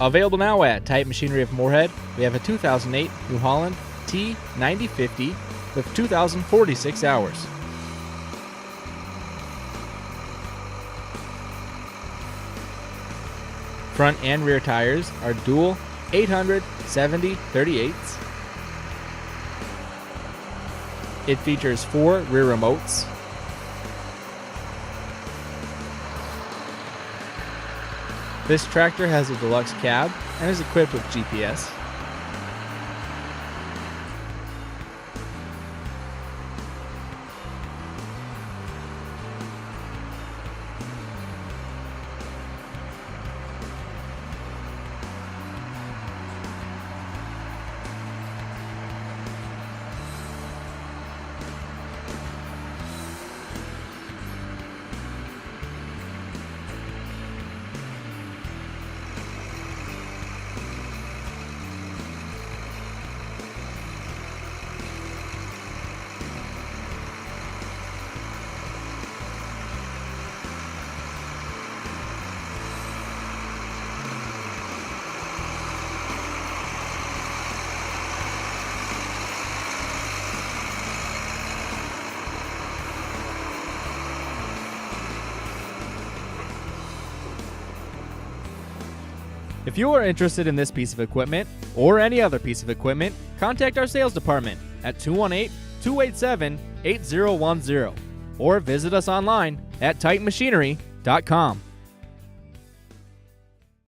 Available now at Titan Machinery of Moorhead, we have a 2008 New Holland T9050 with 2,046 hours. Front and rear tires are dual 870 38s. It features 4 rear remotes. This tractor has a deluxe cab and is equipped with GPS. If you are interested in this piece of equipment or any other piece of equipment, contact our sales department at 218-287-8010 or visit us online at titanmachinery.com.